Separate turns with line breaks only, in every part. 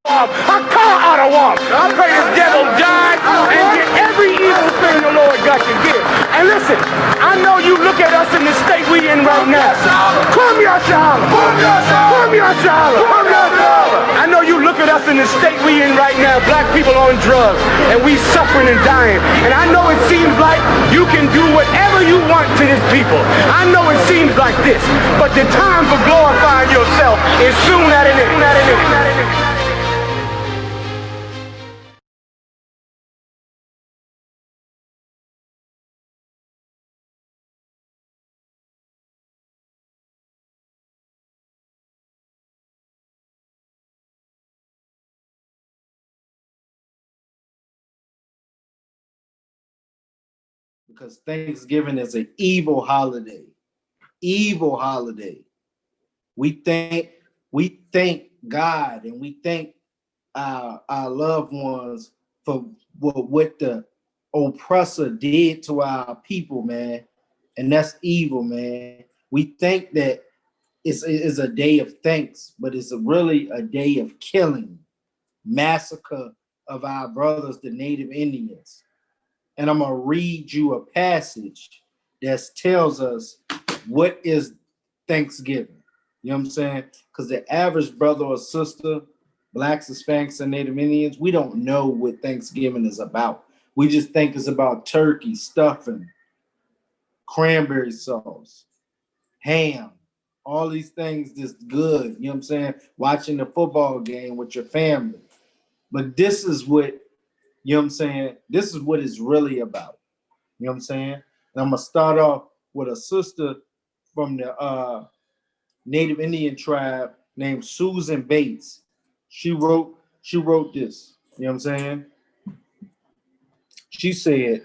A car ought to walk. I pray this devil die and get every evil thing the Lord got to give. And listen, I know you look at us in the state we in right now. Come here, SHALAM. Come here, SHALAM. I know you look at us in the state we in right now. Black people on drugs, and we suffering and dying. And I know it seems like you can do whatever you want to this people. I know it seems like this, but the time for glorifying yourself is soon at an end.
Because Thanksgiving is an evil holiday. Evil holiday. We thank God and we thank our loved ones for what the oppressor did to our people, man. And that's evil, man. We think that it's a day of thanks, but it's really a day of killing, massacre of our brothers, the Native Indians. And I'm gonna read you a passage that tells us what is Thanksgiving. You know what I'm saying? Because the average brother or sister, Blacks, Hispanics, and Native Indians, we don't know what Thanksgiving is about. We just think it's about turkey, stuffing, cranberry sauce, ham, all these things just good. You know what I'm saying? Watching the football game with your family. But this is what, you know what I'm saying? This is what it's really about. You know what I'm saying? And I'm gonna start off with a sister from the Native Indian tribe named Susan Bates. She wrote this. You know what I'm saying? She said,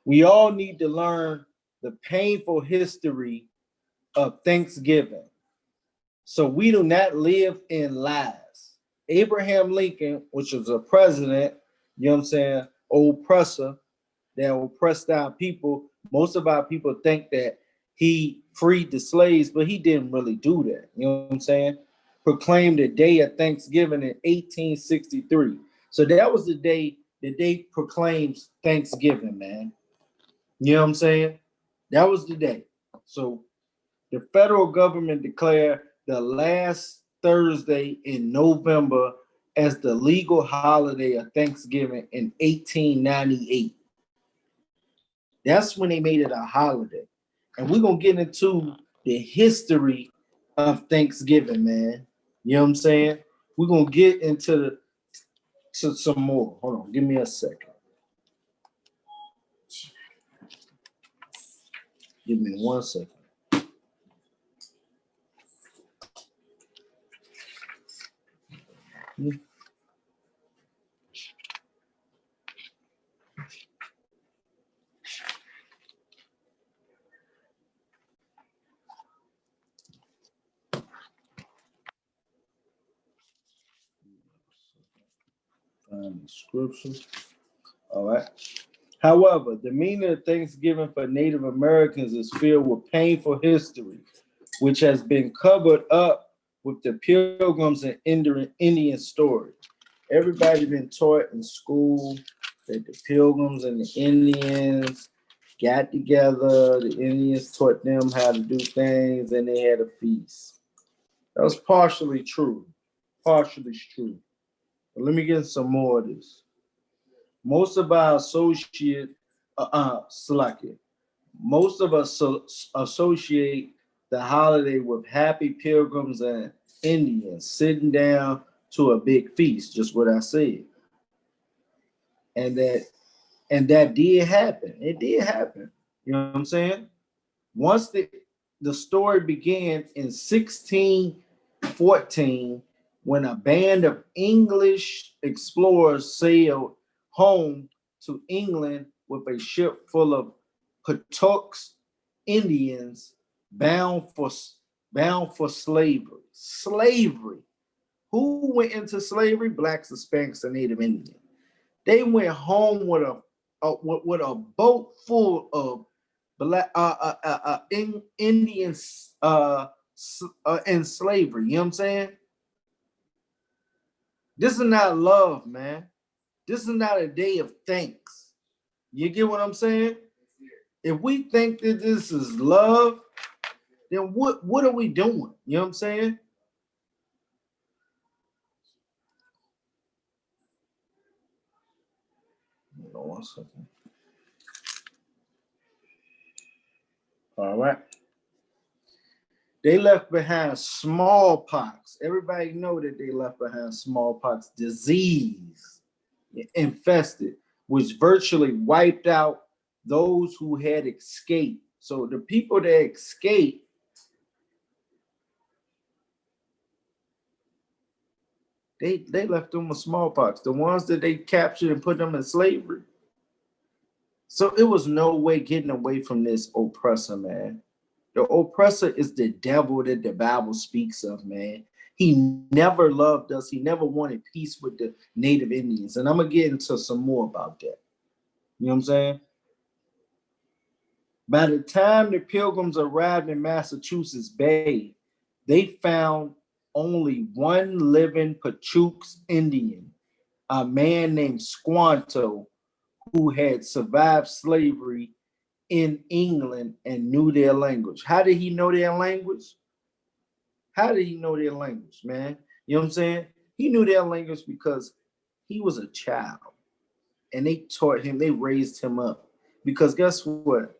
"We all need to learn the painful history of Thanksgiving, so we do not live in lies." Abraham Lincoln, which was a president, you know what I'm saying, oppressor that oppressed our people. Most of our people think that he freed the slaves, but he didn't really do that. You know what I'm saying? Proclaimed the day of Thanksgiving in 1863. So that was the day that they proclaimed Thanksgiving, man. You know what I'm saying? That was the day. So the federal government declared the last Thursday in November as the legal holiday of Thanksgiving in 1898. That's when they made it a holiday. And we're going to get into the history of Thanksgiving, man. You know what I'm saying? We're going to get into some more. Hold on, give me a second. Give me 1 second. Find the scriptures. All right. However, the meaning of Thanksgiving for Native Americans is filled with painful history, which has been covered up with the Pilgrims and Indian story. Everybody been taught in school that the Pilgrims and the Indians got together. The Indians taught them how to do things, and they had a feast. That was partially true. Partially true. But let me get some more of this. Most of our associate, most of us associate the holiday with happy pilgrims and Indians sitting down to a big feast, just what I said. And that did happen. It did happen. You know what I'm saying? Once the story began in 1614, when a band of English explorers sailed home to England with a ship full of Patuxent Indians bound for slavery. Slavery. Who went into slavery? Blacks, Hispanics, and Native Indians. They went home with a boat full of Black Indians in slavery. You know what I'm saying? This is not love, man. This is not a day of thanks. You get what I'm saying? If we think that this is love, then what are we doing? You know what I'm saying? Hold on 1 second. All right. They left behind smallpox. Everybody know that they left behind smallpox disease infested, which virtually wiped out those who had escaped. So the people that escaped, they left them with smallpox. The ones that they captured and put them in slavery. So it was no way getting away from this oppressor, man. The oppressor is the devil that the Bible speaks of, man. He never loved us. He never wanted peace with the native Indians. And I'm going to get into some more about that. You know what I'm saying? By the time the Pilgrims arrived in Massachusetts Bay, they found only one living Pachooks Indian, a man named Squanto, who had survived slavery in England and knew their language. How did he know their language? How did he know their language, man? You know what I'm saying? He knew their language because he was a child and they taught him, they raised him up. Because guess what?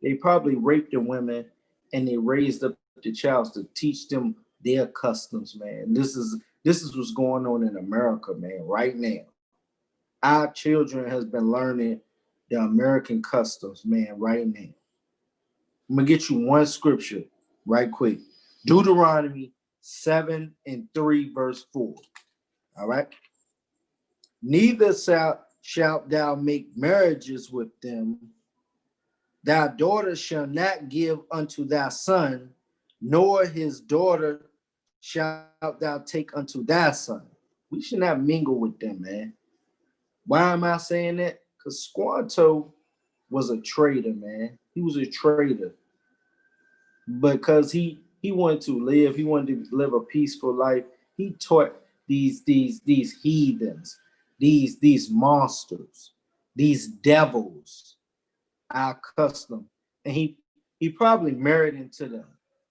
They probably raped the women and they raised up the child to teach them their customs, man. This is what's going on in America, man, right now. Our children has been learning the American customs, man, right now. I'm gonna get you one scripture right quick. Deuteronomy 7:3, verse 4. All right. Neither shalt thou make marriages with them. Thy daughter shall not give unto thy son, nor his daughter shalt thou take unto thy son. We should not mingle with them, man. Why am I saying that? Because Squanto was a traitor, man. He was a traitor because he wanted to live. He wanted to live a peaceful life. He taught these heathens, these monsters, these devils our custom, and he probably married into them,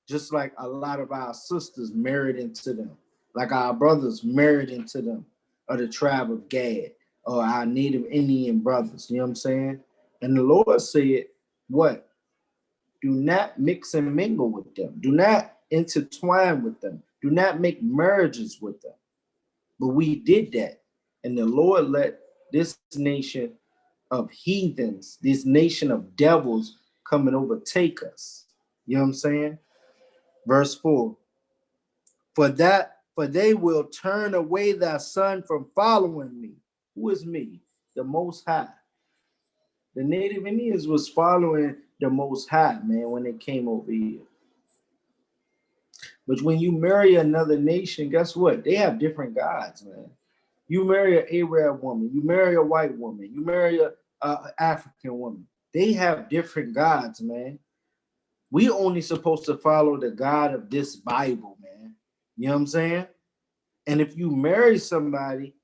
just like a lot of our sisters married into them, like our brothers married into them, or the tribe of Gad, or our native Indian brothers. You know what I'm saying? And the Lord said, "What? Do not mix and mingle with them. Do not intertwine with them. Do not make marriages with them." But we did that, and the Lord let this nation of heathens, this nation of devils come and overtake us. You know what I'm saying? Verse 4. For they will turn away thy son from following me. Who is me? The Most High. The native Indians was following the Most High, man, when they came over here. But when you marry another nation, guess what? They have different gods, man. You marry an Arab woman, you marry a white woman, you marry a African woman. They have different gods, man. We only supposed to follow the God of this Bible, man. You know what I'm saying? And if you marry somebody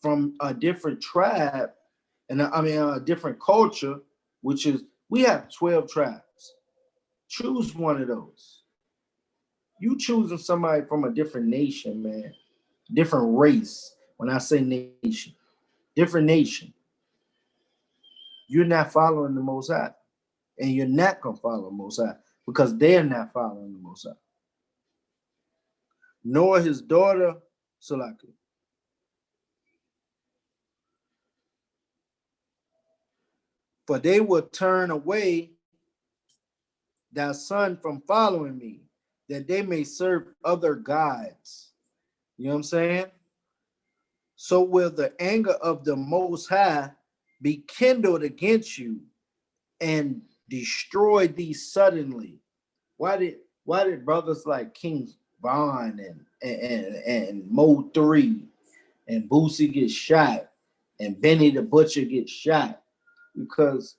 from a different tribe, and a different culture, which is, we have 12 tribes. Choose one of those. You choosing somebody from a different nation, man. Different race. When I say nation, different nation. You're not following the Most High. And you're not going to follow the Most High because they're not following the Most High. Nor his daughter, Salaki. For they will turn away thy son from following me, that they may serve other gods. You know what I'm saying? So will the anger of the Most High be kindled against you and destroy thee suddenly. Why did brothers like King Von and Mo 3 and Boosie get shot and Benny the Butcher get shot? Because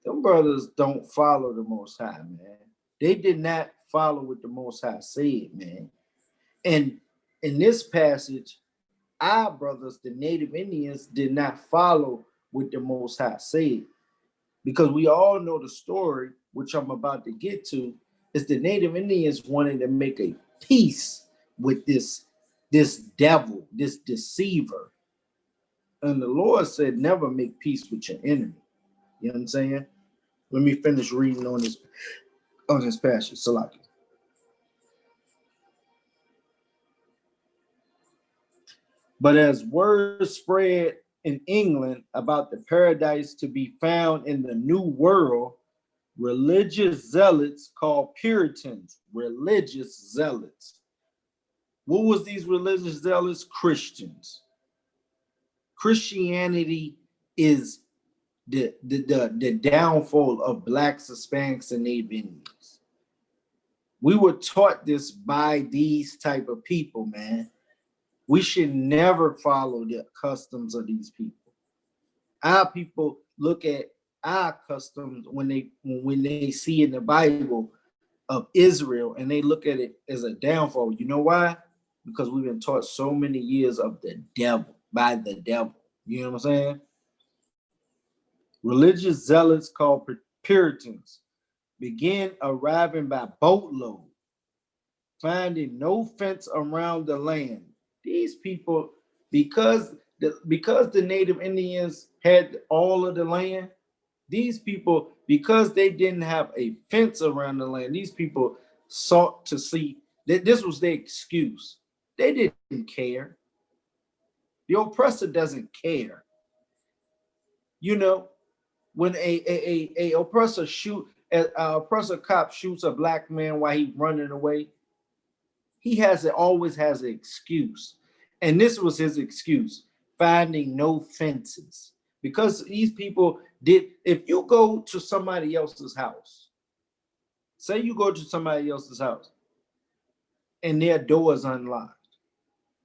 them brothers don't follow the Most High, man. They did not follow what the Most High said, man. And in this passage, our brothers, the Native Indians, did not follow what the Most High said. Because we all know the story, which I'm about to get to, is the Native Indians wanted to make a peace with this devil, this deceiver. And the Lord said, never make peace with your enemy. You know what I'm saying? Let me finish reading on this passage. Salaki. But as word spread in England about the paradise to be found in the New World, religious zealots called Puritans, religious zealots. What was these religious zealots? Christians. Christianity is the downfall of blacks, Hispanics, and Native Indians. We were taught this by these type of people, man. We should never follow the customs of these people. Our people look at our customs when they see in the Bible of Israel, and they look at it as a downfall. You know why? Because we've been taught so many years of the devil, by the devil. You know what I'm saying? Religious zealots called Puritans began arriving by boatload, finding no fence around the land. These people, because the Native Indians had all of the land, these people, because they didn't have a fence around the land, these people sought to see that this was their excuse. They didn't care. The oppressor doesn't care. You know, when a oppressor oppressor cop shoots a black man while he's running away, he always has an excuse. And this was his excuse, finding no fences. Because these people if you go to somebody else's house, say you go to somebody else's house and their door is unlocked,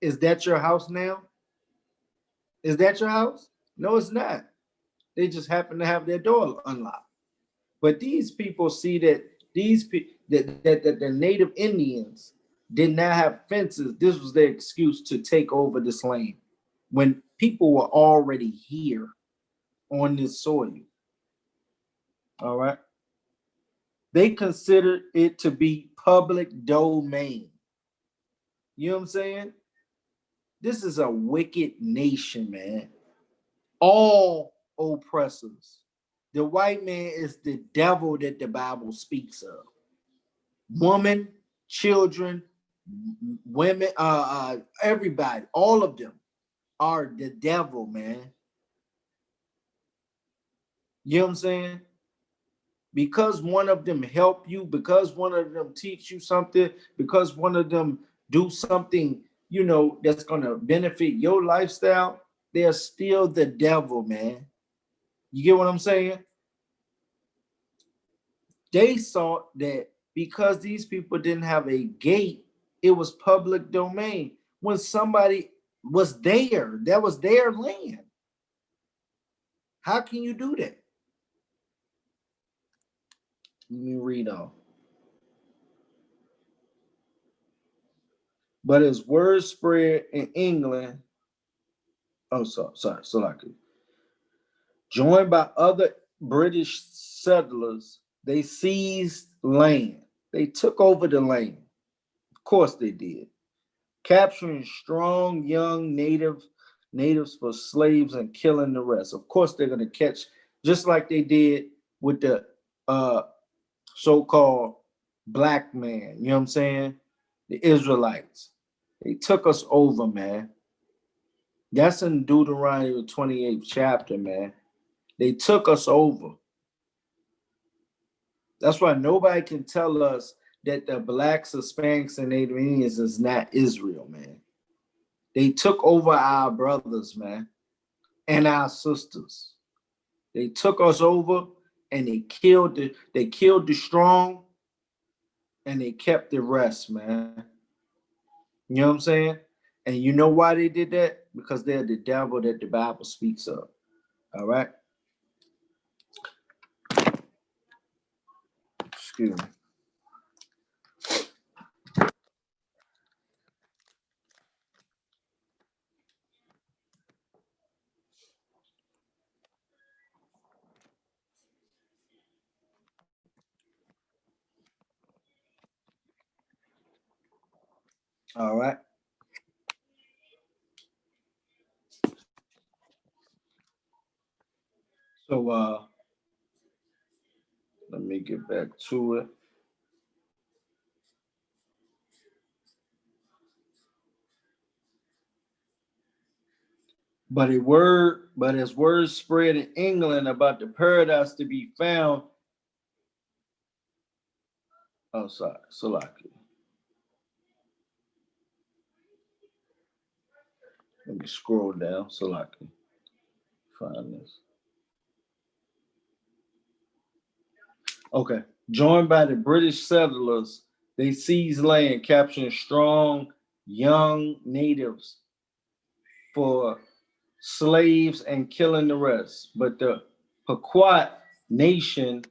is that your house now? Is that your house? No, it's not. They just happen to have their door unlocked. But these people see that that the Native Indians did not have fences. This was their excuse to take over this land when people were already here on this soil. All right. They considered it to be public domain. You know what I'm saying? This is a wicked nation, man. All oppressors. The white man is the devil that the Bible speaks of. Woman, children, women, everybody, all of them are the devil, man. You know what I'm saying? Because one of them help you, because one of them teach you something, because one of them do something, you know, that's going to benefit your lifestyle, they're still the devil, man. You get what I'm saying? They saw that because these people didn't have a gate, it was public domain. When somebody was there, that was their land. How can you do that? Let me read on. But as word spread in England, joined by other British settlers, they seized land. They took over the land. Of course they did. Capturing strong young natives for slaves and killing the rest. Of course they're going to catch, just like they did with the so-called black man. You know what I'm saying? The Israelites. They took us over, man. That's in Deuteronomy 28th chapter, man. They took us over. That's why nobody can tell us that the blacks, Hispanics, and Native Indians is not Israel, man. They took over our brothers, man, and our sisters. They took us over and they killed the strong and they kept the rest, man. You know what I'm saying? And you know why they did that? Because they're the devil that the Bible speaks of. All right. Excuse me. All right. So let me get back to it. But as word spread in England about the paradise to be found, oh sorry, Salaki. Let me scroll down so I can find this. Okay. Joined by the British settlers, they seized land, capturing strong young natives for slaves and killing the rest. But the Pequot nation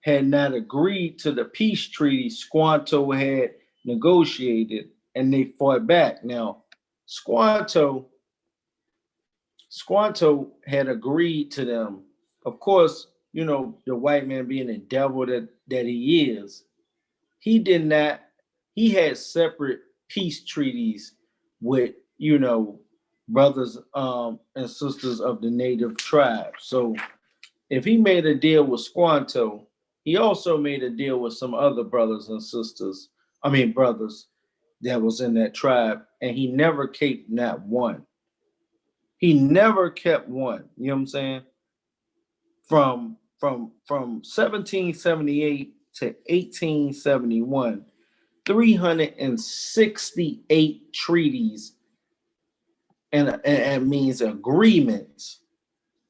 had not agreed to the peace treaty Squanto had negotiated, and they fought back. Now, Squanto had agreed to them. Of course, you know, the white man being the devil that he is, he did not, he had separate peace treaties with, you know, brothers and sisters of the native tribe. So if he made a deal with Squanto, he also made a deal with some other brothers and sisters, brothers that was in that tribe, and he never kept not one. He never kept one. You know what I'm saying? From 1778 to 1871, 368 treaties and means agreements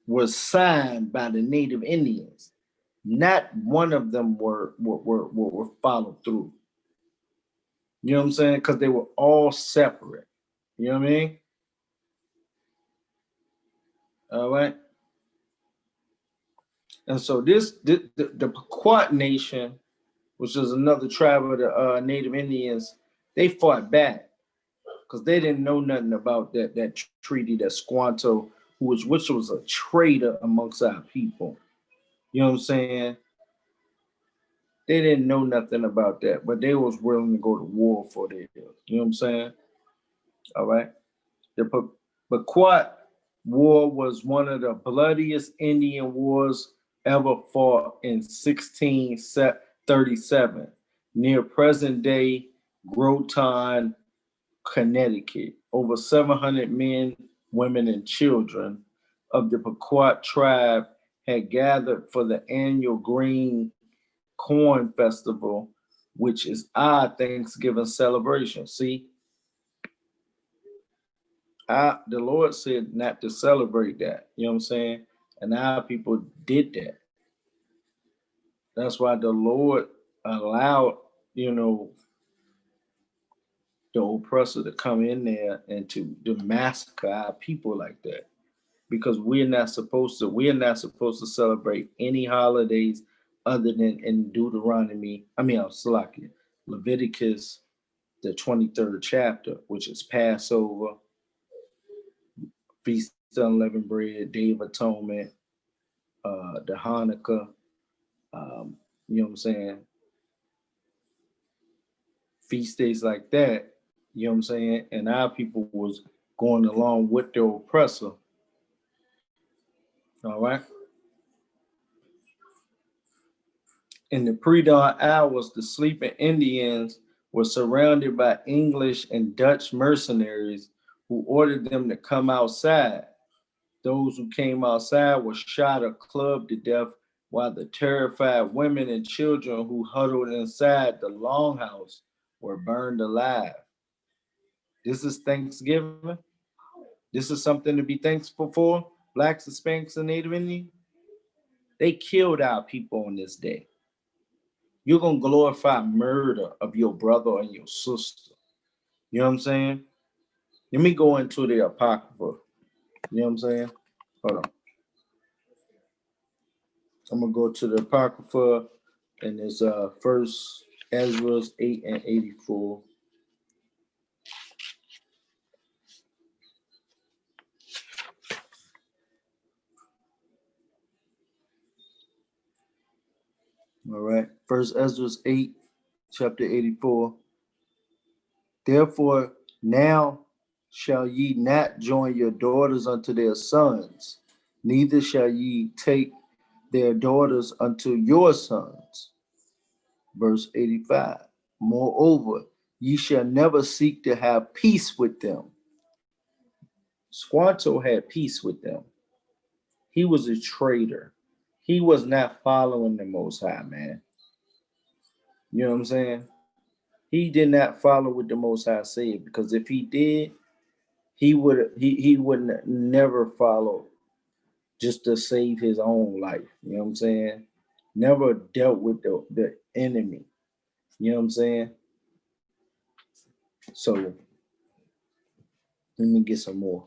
were signed by the native Indians. Not one of them were followed through. You know what I'm saying? Because they were all separate. You know what I mean? All right. And so the Pequot Nation, which is another tribe of the Native Indians, they fought back because they didn't know nothing about that treaty that Squanto, which was a traitor amongst our people. You know what I'm saying? They didn't know nothing about that, but they was willing to go to war for this. You know what I'm saying? All right. The Pequot War was one of the bloodiest Indian wars ever fought in 1637 near present day Groton, Connecticut. Over 700 men, women, and children of the Pequot tribe had gathered for the annual Green Corn Festival, which is our Thanksgiving celebration. See, the Lord said not to celebrate that. You know what I'm saying? And our people did that. That's why the Lord allowed, you know, the oppressor to come in there and to massacre our people like that. Because we're not supposed to celebrate any holidays other than in Leviticus, the 23rd chapter, which is Passover, Feast of Unleavened Bread, Day of Atonement, the Hanukkah, you know what I'm saying? Feast days like that, you know what I'm saying? And our people was going along with their oppressor. All right. In the pre-dawn hours, the sleeping Indians were surrounded by English and Dutch mercenaries who ordered them to come outside. Those who came outside were shot or clubbed to death, while the terrified women and children who huddled inside the longhouse were burned alive. This is Thanksgiving. This is something to be thankful for. Blacks, Hispanics, and Native Indians. They killed our people on this day. You're going to glorify murder of your brother and your sister. You know what I'm saying? Let me go into the Apocrypha. You know what I'm saying? Hold on. I'm going to go to the Apocrypha, and it's First Ezra 8 and 84. All right. First Ezra 8, chapter 84. Therefore now shall ye not join your daughters unto their sons, neither shall ye take their daughters unto your sons. Verse 85. Moreover, ye shall never seek to have peace with them. Squanto had peace with them. He was a traitor. He was not following the Most High, man. You know what I'm saying? He did not follow what the Most High said, because if he did, he would never follow just to save his own life. You know what I'm saying? Never dealt with the enemy. You know what I'm saying? So let me get some more.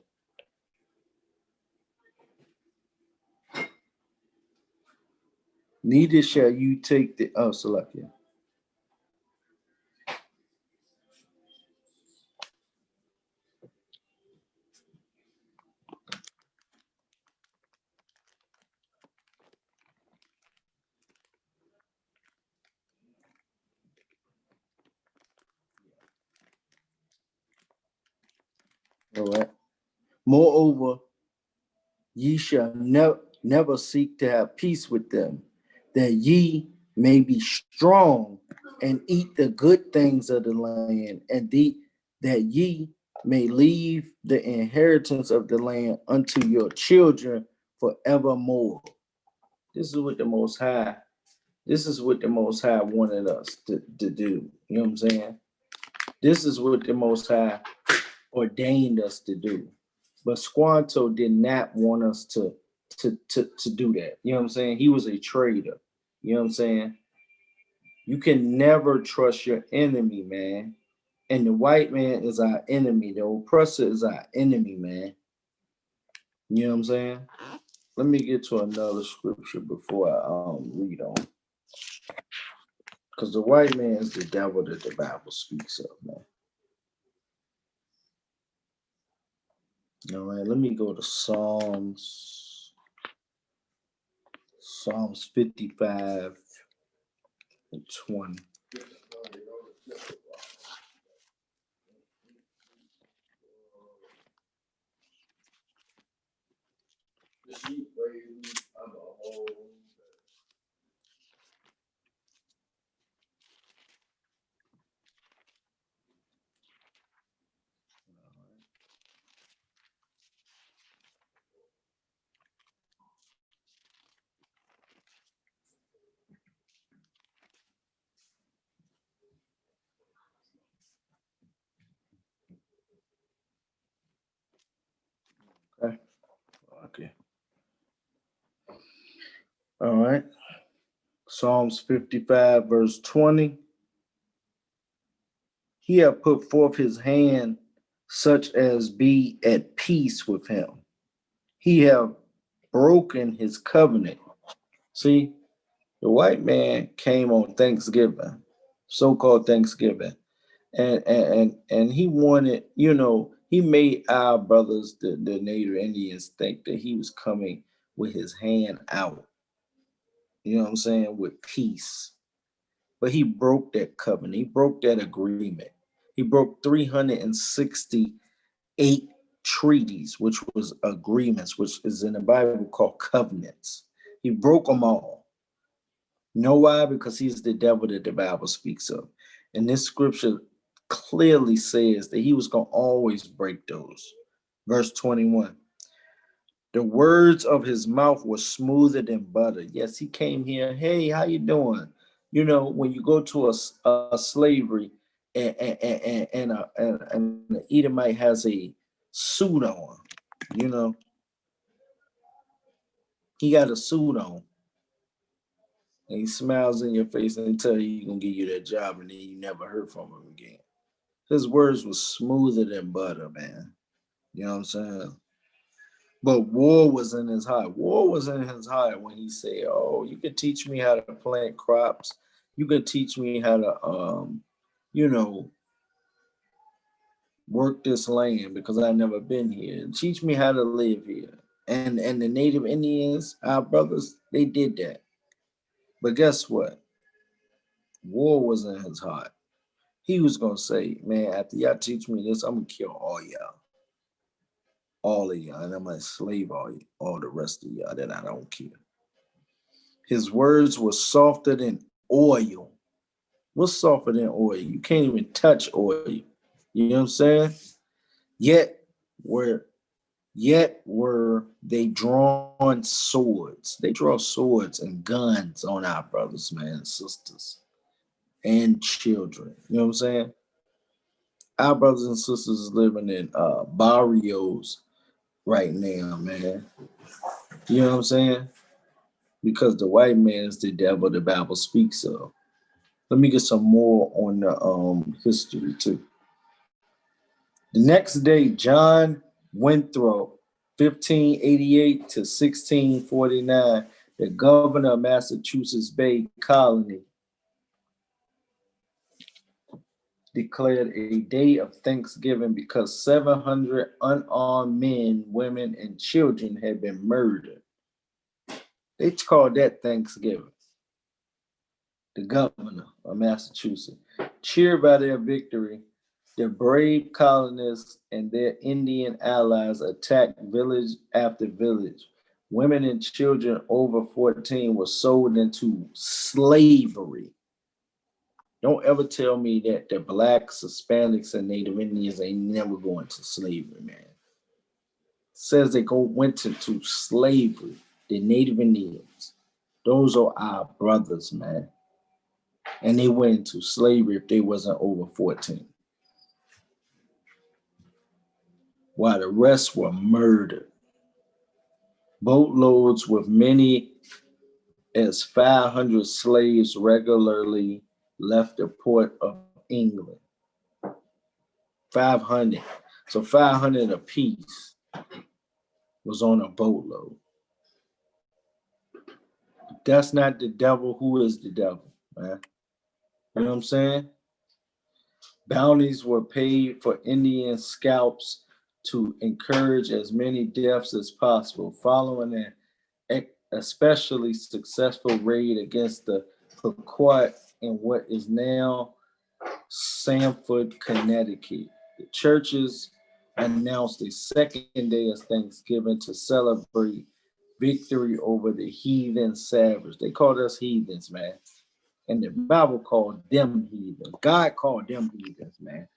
Neither shall you take the Salakia. All right. Moreover, ye shall never seek to have peace with them, that ye may be strong and eat the good things of the land, and that ye may leave the inheritance of the land unto your children forevermore. This is what the Most High. This is what the Most High wanted us to do. You know what I'm saying? This is what the Most High ordained us to do. But Squanto did not want us to do that. You know what I'm saying? He was a traitor. You know what I'm saying? You can never trust your enemy, man. And the white man is our enemy. The oppressor is our enemy, man. You know what I'm saying? Let me get to another scripture before I read on. Because the white man is the devil that the Bible speaks of, man. All right, let me go to Psalms 55 and 20. Okay. All right. Psalms 55, verse 20. He hath put forth his hand such as be at peace with him. He have broken his covenant. See, the white man came on Thanksgiving, so-called Thanksgiving, and he wanted, he made our brothers, the Native Indians, think that he was coming with his hand out. You know what I'm saying? With peace. But he broke that covenant. He broke that agreement. He broke 368 treaties, which was agreements, which is in the Bible called covenants. He broke them all. You know why? Because he's the devil that the Bible speaks of. And this scripture clearly says that he was going to always break those. Verse 21. The words of his mouth were smoother than butter. Yes, he came here. Hey, how you doing? You know, when you go to a slavery and the Edomite has a suit on, you know, he got a suit on. And he smiles in your face and tell you he's going to give you that job, and then you never heard from him again. His words were smoother than butter, man. You know what I'm saying? But war was in his heart. War was in his heart when he said, "Oh, you can teach me how to plant crops. You can teach me how to, work this land because I've never been here. Teach me how to live here." And the Native Indians, our brothers, they did that. But guess what? War was in his heart. He was gonna say, man, after y'all teach me this, I'm gonna kill all y'all. All of y'all, and I'm gonna enslave all the rest of y'all that I don't care. His words were softer than oil. What's softer than oil? You can't even touch oil. You know what I'm saying? Yet were they drawn swords. They draw swords and guns on our brothers, man, sisters, and children. You know what I'm saying? Our brothers and sisters living in barrios right now, man. You know what I'm saying? Because the white man is the devil the Bible speaks of. Let me get some more on the history too. The next day, John Winthrop, 1588 to 1649, the governor of Massachusetts Bay Colony, declared a day of thanksgiving because 700 unarmed men, women, and children had been murdered. They called that Thanksgiving. The governor of Massachusetts, cheered by their victory, the brave colonists and their Indian allies attacked village after village. Women and children over 14 were sold into slavery. Don't ever tell me that the blacks, Hispanics, and Native Indians ain't never going to slavery, man. It says they went into slavery. The Native Indians. Those are our brothers, man. And they went into slavery if they wasn't over 14. While the rest were murdered. Boatloads with many as 500 slaves regularly left the port of England. 500. So 500 apiece was on a boatload. If that's not the devil, who is the devil, man? You know what I'm saying? Bounties were paid for Indian scalps to encourage as many deaths as possible. Following an especially successful raid against the Pequot in what is now Sanford, Connecticut, the churches announced a second day of Thanksgiving to celebrate victory over the heathen savages. They called us heathens, man. And the Bible called them heathens. God called them heathens, man.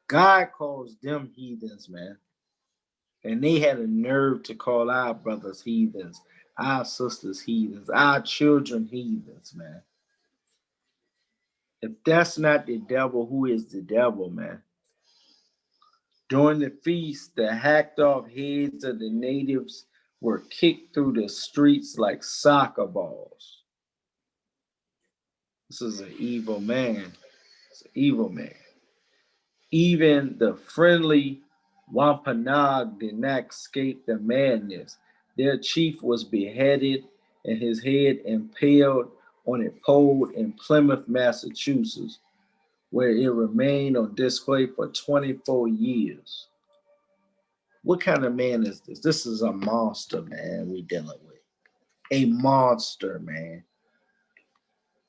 God calls them heathens, man. And they had a nerve to call our brothers heathens, our sisters heathens, our children heathens, man. If that's not the devil, who is the devil, man? During the feast, the hacked off heads of the natives were kicked through the streets like soccer balls. This is an evil man. It's an evil man. Even the friendly Wampanoag did not escape the madness. Their chief was beheaded and his head impaled on a pole in Plymouth, Massachusetts, where it remained on display for 24 years. What kind of man is this? This is a monster, man, we dealing with. A monster, man.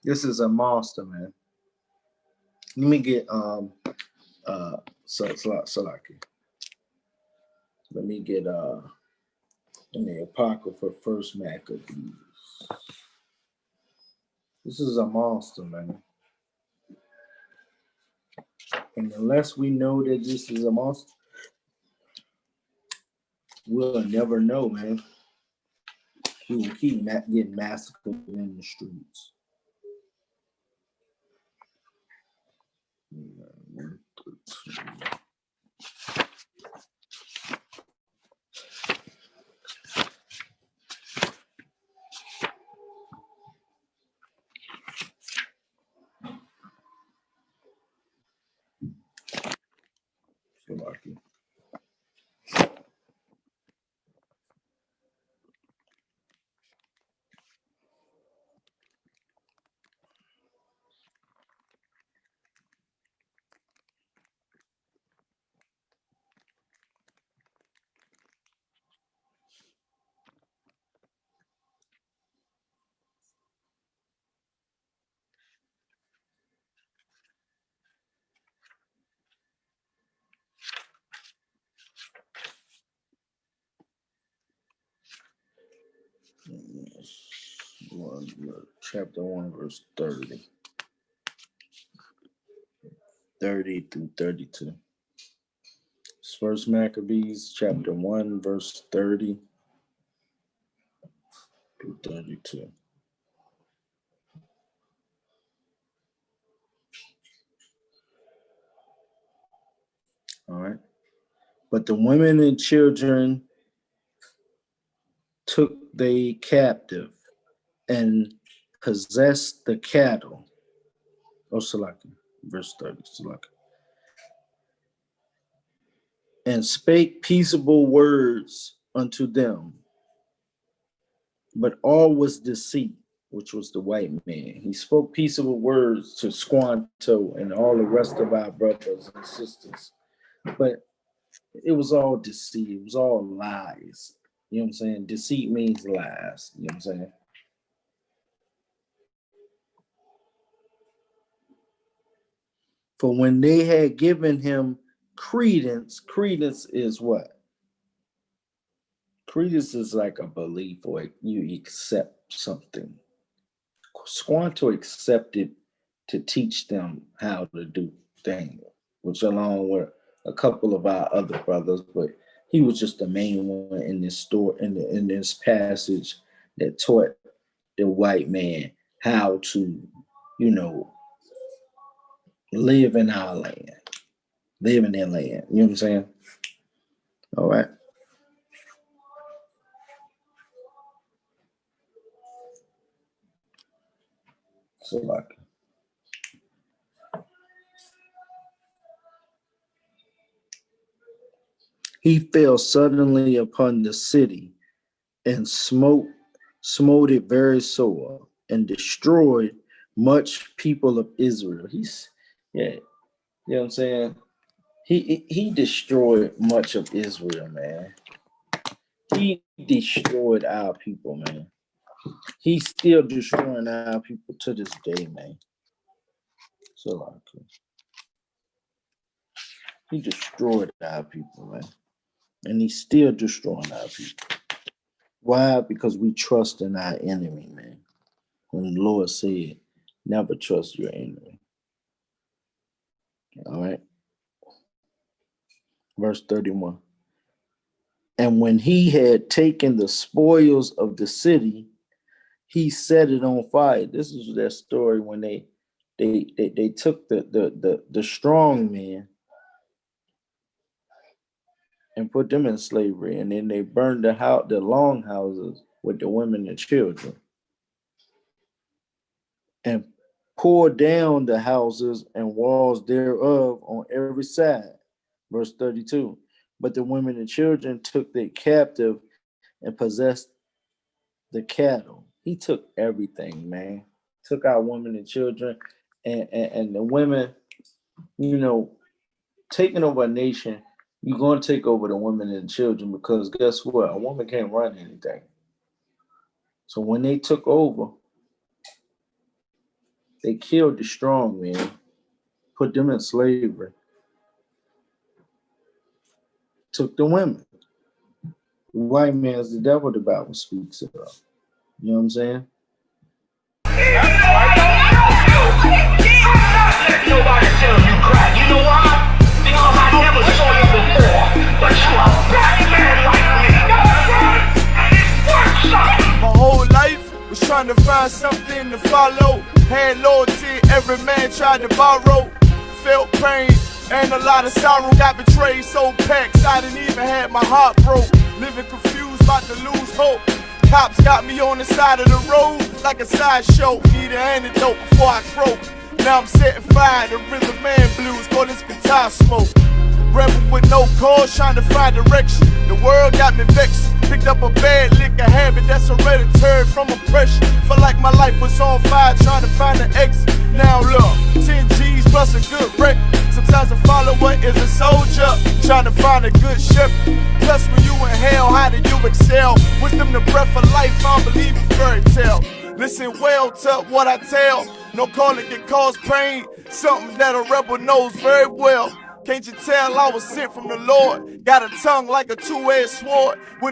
This is a monster, man. Let me get Salaki. Let me get in the Apocrypha First Maccabees. This is a monster, man. And unless we know that this is a monster, we'll never know, man. We will keep getting massacred in the streets. Salaki. chapter 1, verse 30. 30 through 32. It's First Maccabees, chapter 1, verse 30 through 32. All right. But the women and children took they captive and possessed the cattle. Oh, Salaki, verse 30, Salaki. And spake peaceable words unto them, but all was deceit, which was the white man. He spoke peaceable words to Squanto and all the rest of our brothers and sisters, but it was all deceit. It was all lies. You know what I'm saying? Deceit means lies. You know what I'm saying? For when they had given him credence is what? Credence is like a belief, or you accept something. Squanto accepted to teach them how to do things, which along with a couple of our other brothers, but he was just the main one in this story, in this passage, that taught the white man how to, you know, live in our land, live in their land. You know what I'm saying? All right. So like, he fell suddenly upon the city and smote it very sore and destroyed much people of Israel. You know what I'm saying? He destroyed much of Israel, man. He destroyed our people, man. He's still destroying our people to this day, man. So like, he destroyed our people, man. And he's still destroying our people. Why? Because we trust in our enemy, man. When the Lord said, never trust your enemy. All right. Verse 31. And when he had taken the spoils of the city, he set it on fire. This is that story when they took the strong men and put them in slavery, and then they burned the long houses with the women and children, and poured down the houses and walls thereof on every side. Verse 32. But the women and children took they captive and possessed the cattle. He took everything, man. Took our women and children, and the women, you know, taking over a nation, you're going to take over the women and children, because guess what? A woman can't run anything. So when they took over, they killed the strong men, put them in slavery, took the women. The white man's the devil, the Bible speaks about. You know what I'm saying?
Nobody tell you cry. You know why? Because I never saw you before. But you a black man like me. And it's worth something.
My whole life was trying to find something to follow. Had loyalty, every man tried to borrow. Felt pain and a lot of sorrow. Got betrayed, sold packs, I didn't even have my heart broke. Living confused, about to lose hope. Cops got me on the side of the road like a sideshow. Need an antidote before I croak. Now I'm setting fire to Rhythm Man blues, call this guitar smoke. Rebel with no cause, trying to find direction. The world got me vexed. Picked up a bad liquor habit that's hereditary from oppression. Felt like my life was on fire, trying to find an exit. Now look, 10 G's plus a good record. Sometimes a follower is a soldier, trying to find a good shepherd. Plus when you in hell, how do you excel? Wisdom the breath of life, I don't believe in fairy tale. Listen well to what I tell. No calling can cause pain, something that a rebel knows very well. Can't you tell I was sent from the Lord? Got a tongue like a two-edged sword.